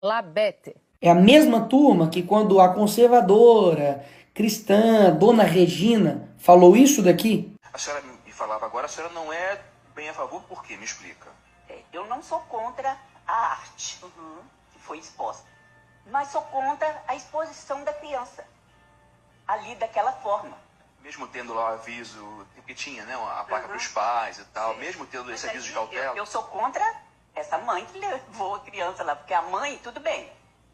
Labete. É a mesma turma que quando a conservadora, cristã, Dona Regina, falou isso daqui. A senhora me falava agora, a senhora não é bem a favor, por quê? Me explica. Eu não sou contra a arte que foi exposta, mas sou contra a exposição da criança ali daquela forma. Mesmo tendo lá o aviso, porque tinha, né, a placa para os pais e tal, mesmo tendo esse aviso de cautela. Eu sou contra essa mãe que levou a criança lá, porque a mãe, tudo bem,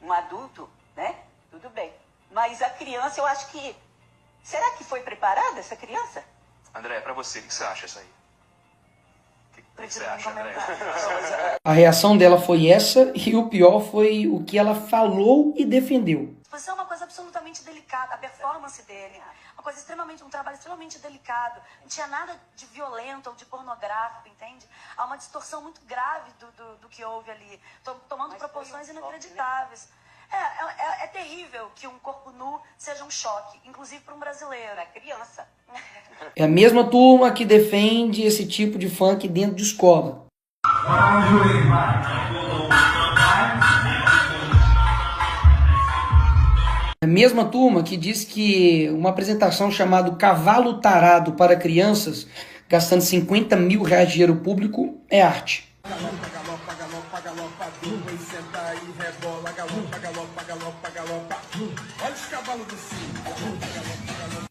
um adulto, né, tudo bem. Mas a criança, eu acho que... Será que foi preparada essa criança? André, para você, o que você acha isso aí? O que você acha, André? A reação dela foi essa, e o pior foi o que ela falou e defendeu. A exposição é uma coisa absolutamente delicada, a performance dele, um trabalho extremamente delicado. Não tinha nada de violento ou de pornográfico, entende? Há uma distorção muito grave do que houve ali, tomando proporções inacreditáveis. É terrível que um corpo nu seja um choque, inclusive para um brasileiro. É criança. É a mesma turma que defende esse tipo de funk dentro de escola. É a mesma turma que diz que uma apresentação chamada Cavalo Tarado para crianças, gastando 50 mil reais de dinheiro público, é arte.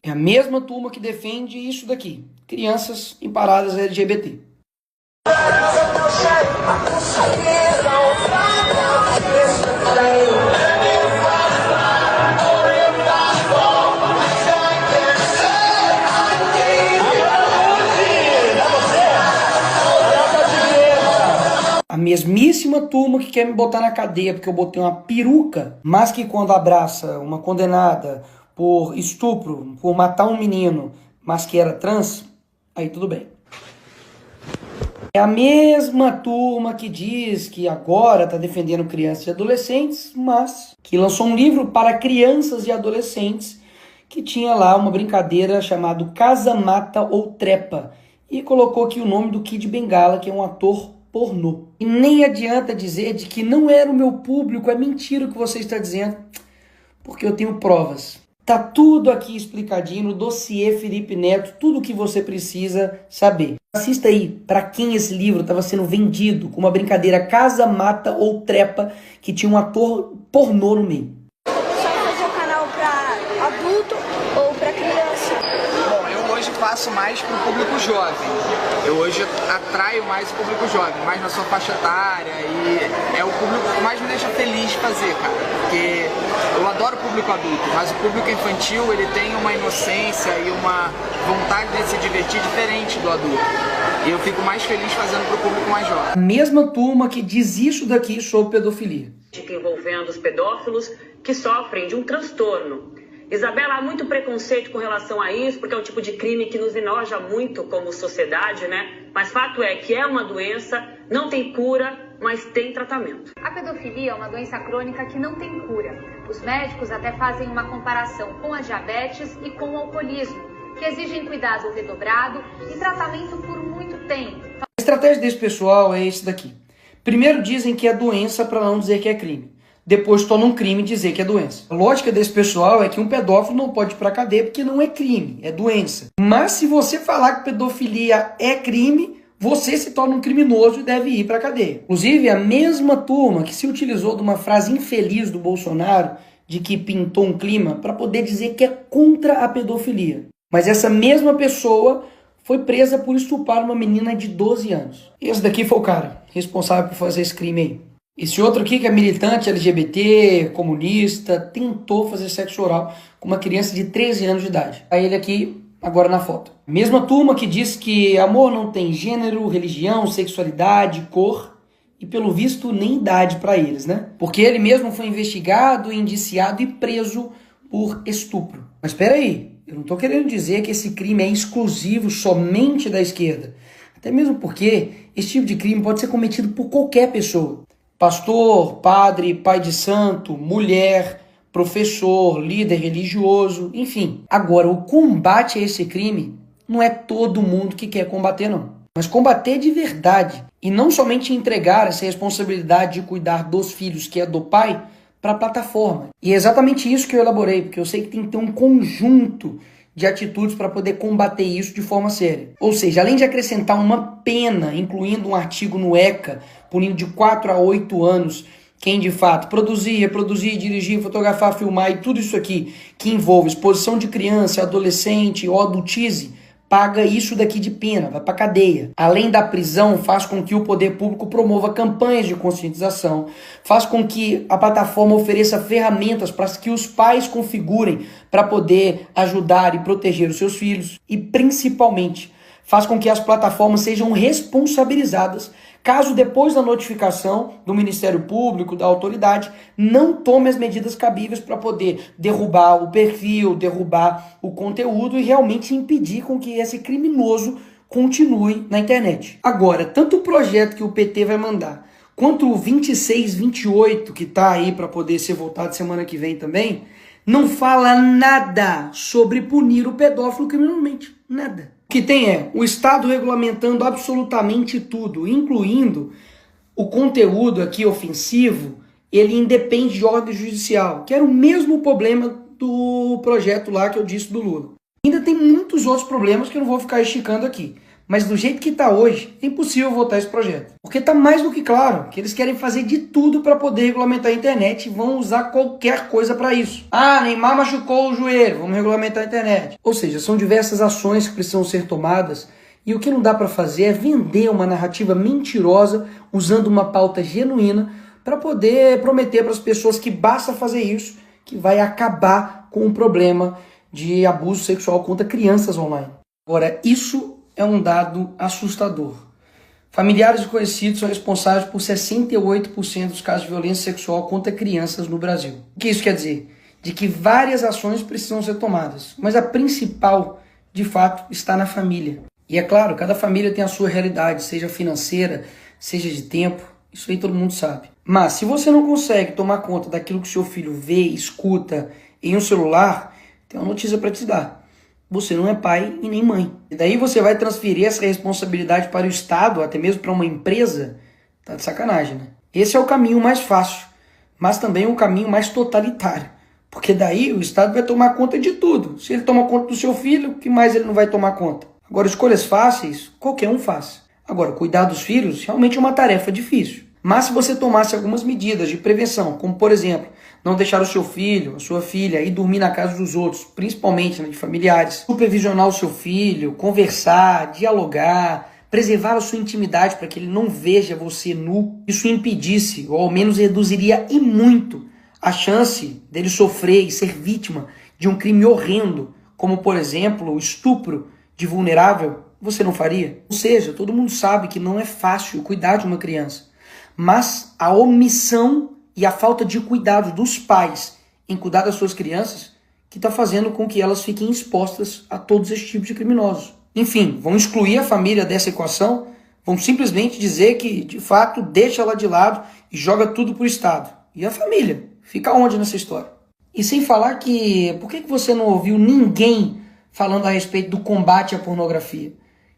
É a mesma turma que defende isso daqui, crianças em paradas LGBT. A mesmíssima turma que quer me botar na cadeia porque eu botei uma peruca, mas que quando abraça uma condenada por estupro, por matar um menino, mas que era trans, aí tudo bem. É a mesma turma que diz que agora está defendendo crianças e adolescentes, mas que lançou um livro para crianças e adolescentes que tinha lá uma brincadeira chamada Casa, Mata ou Trepa e colocou aqui o nome do Kid Bengala, que é um ator pornô. E nem adianta dizer de que não era o meu público, é mentira o que você está dizendo, porque eu tenho provas. Tá tudo aqui explicadinho no dossiê Felipe Neto, tudo o que você precisa saber. Assista aí para quem esse livro estava sendo vendido com uma brincadeira Casa, Mata ou Trepa que tinha um ator pornô no meio. Só fazer o canal para adulto ou para criança? Bom, eu hoje faço mais para o público jovem. Eu hoje atraio mais o público jovem, mais na sua faixa etária, e é o público que mais me deixa feliz fazer, cara. Porque eu adoro o público adulto, mas o público infantil, ele tem uma inocência e uma vontade de se divertir diferente do adulto. E eu fico mais feliz fazendo para o público mais jovem. A mesma turma que diz isso daqui sobre pedofilia. Envolvendo os pedófilos que sofrem de um transtorno. Isabela, há muito preconceito com relação a isso, porque é um tipo de crime que nos enoja muito como sociedade, né? Mas fato é que é uma doença, não tem cura, mas tem tratamento. A pedofilia é uma doença crônica que não tem cura. Os médicos até fazem uma comparação com a diabetes e com o alcoolismo, que exigem cuidado redobrado e tratamento por muito tempo. A estratégia desse pessoal é esse daqui. Primeiro dizem que é doença para não dizer que é crime. Depois tornam um crime dizer que é doença. A lógica desse pessoal é que um pedófilo não pode ir para a cadeia porque não é crime, é doença. Mas se você falar que pedofilia é crime, você se torna um criminoso e deve ir para a cadeia. Inclusive, a mesma turma que se utilizou de uma frase infeliz do Bolsonaro, de que pintou um clima, para poder dizer que é contra a pedofilia. Mas essa mesma pessoa foi presa por estuprar uma menina de 12 anos. Esse daqui foi o cara responsável por fazer esse crime aí. Esse outro aqui, que é militante LGBT, comunista, tentou fazer sexo oral com uma criança de 13 anos de idade. Aí ele aqui, agora na foto. Mesma turma que diz que amor não tem gênero, religião, sexualidade, cor e, pelo visto, nem idade para eles, né? Porque ele mesmo foi investigado, indiciado e preso por estupro. Mas espera aí, eu não estou querendo dizer que esse crime é exclusivo somente da esquerda. Até mesmo porque esse tipo de crime pode ser cometido por qualquer pessoa. Pastor, padre, pai de santo, mulher, professor, líder religioso, enfim. Agora, o combate a esse crime não é todo mundo que quer combater, não. Mas combater de verdade E não somente entregar essa responsabilidade de cuidar dos filhos, que é do pai, para a plataforma. E é exatamente isso que eu elaborei, porque eu sei que tem que ter um conjunto de atitudes para poder combater isso de forma séria. Ou seja, além de acrescentar uma pena, incluindo um artigo no ECA, punindo de 4 a 8 anos quem de fato produzir, dirigir, fotografar, filmar e tudo isso aqui que envolve exposição de criança, adolescente ou adultize, paga isso daqui de pena, vai para cadeia. Além da prisão, faz com que o poder público promova campanhas de conscientização, faz com que a plataforma ofereça ferramentas para que os pais configurem para poder ajudar e proteger os seus filhos e, principalmente, faz com que as plataformas sejam responsabilizadas caso depois da notificação do Ministério Público, da autoridade, não tome as medidas cabíveis para poder derrubar o perfil, derrubar o conteúdo e realmente impedir com que esse criminoso continue na internet. Agora, tanto o projeto que o PT vai mandar, quanto o 2628, que está aí para poder ser votado semana que vem também, não fala nada sobre punir o pedófilo criminalmente. Nada. O que tem é o Estado regulamentando absolutamente tudo, incluindo o conteúdo aqui ofensivo, ele independe de ordem judicial, que era o mesmo problema do projeto lá que eu disse do Lula. Ainda tem muitos outros problemas que eu não vou ficar esticando aqui. Mas do jeito que está hoje, é impossível votar esse projeto. Porque está mais do que claro que eles querem fazer de tudo para poder regulamentar a internet e vão usar qualquer coisa para isso. Ah, Neymar machucou o joelho, vamos regulamentar a internet. Ou seja, são diversas ações que precisam ser tomadas e o que não dá para fazer é vender uma narrativa mentirosa usando uma pauta genuína para poder prometer para as pessoas que basta fazer isso, que vai acabar com o problema de abuso sexual contra crianças online. Agora, isso é um dado assustador. Familiares e conhecidos são responsáveis por 68% dos casos de violência sexual contra crianças no Brasil. O que isso quer dizer? De que várias ações precisam ser tomadas, mas a principal, de fato, está na família. E é claro, cada família tem a sua realidade, seja financeira, seja de tempo, isso aí todo mundo sabe. Mas se você não consegue tomar conta daquilo que seu filho vê, escuta em um celular, tem uma notícia para te dar. Você não é pai e nem mãe. E daí você vai transferir essa responsabilidade para o Estado, até mesmo para uma empresa, tá de sacanagem, né? Esse é o caminho mais fácil, mas também o caminho mais totalitário. Porque daí o Estado vai tomar conta de tudo. Se ele toma conta do seu filho, o que mais ele não vai tomar conta? Agora, escolhas fáceis, qualquer um faz. Agora, cuidar dos filhos realmente é uma tarefa difícil. Mas se você tomasse algumas medidas de prevenção, como por exemplo, não deixar o seu filho, a sua filha ir dormir na casa dos outros, principalmente de familiares, supervisionar o seu filho, conversar, dialogar, preservar a sua intimidade para que ele não veja você nu, isso impedisse, ou ao menos reduziria e muito, a chance dele sofrer e ser vítima de um crime horrendo, como por exemplo o estupro de vulnerável, você não faria? Ou seja, todo mundo sabe que não é fácil cuidar de uma criança. Mas a omissão e a falta de cuidado dos pais em cuidar das suas crianças que está fazendo com que elas fiquem expostas a todos esses tipos de criminosos. Enfim, vão excluir a família dessa equação, vão simplesmente dizer que, de fato, deixa ela de lado e joga tudo para o Estado. E a família? Fica onde nessa história? E sem falar que, por que você não ouviu ninguém falando a respeito do combate à pornografia,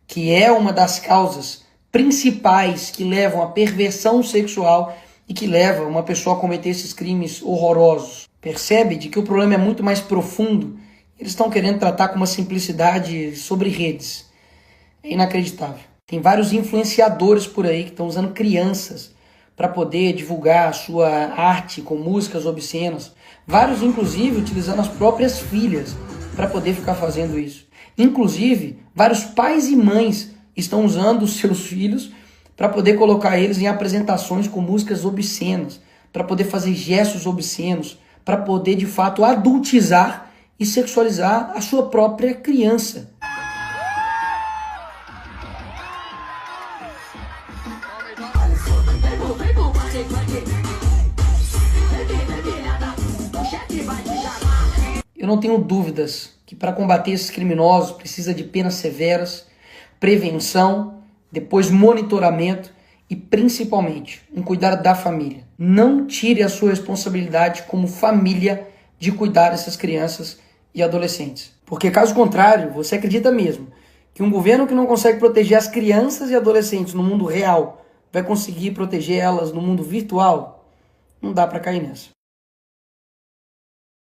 que é uma das causas principais que levam à perversão sexual e que levam uma pessoa a cometer esses crimes horrorosos. Percebe de que o problema é muito mais profundo. Eles estão querendo tratar com uma simplicidade sobre redes. É inacreditável. Tem vários influenciadores por aí que estão usando crianças para poder divulgar a sua arte com músicas obscenas. Vários, inclusive, utilizando as próprias filhas para poder ficar fazendo isso. Inclusive, vários pais e mães estão usando os seus filhos para poder colocar eles em apresentações com músicas obscenas, para poder fazer gestos obscenos, para poder, de fato, adultizar e sexualizar a sua própria criança. Eu não tenho dúvidas que para combater esses criminosos precisa de penas severas, prevenção, depois monitoramento e principalmente um cuidado da família. Não tire a sua responsabilidade como família de cuidar dessas crianças e adolescentes. Porque caso contrário, você acredita mesmo que um governo que não consegue proteger as crianças e adolescentes no mundo real vai conseguir proteger elas no mundo virtual? Não dá para cair nessa.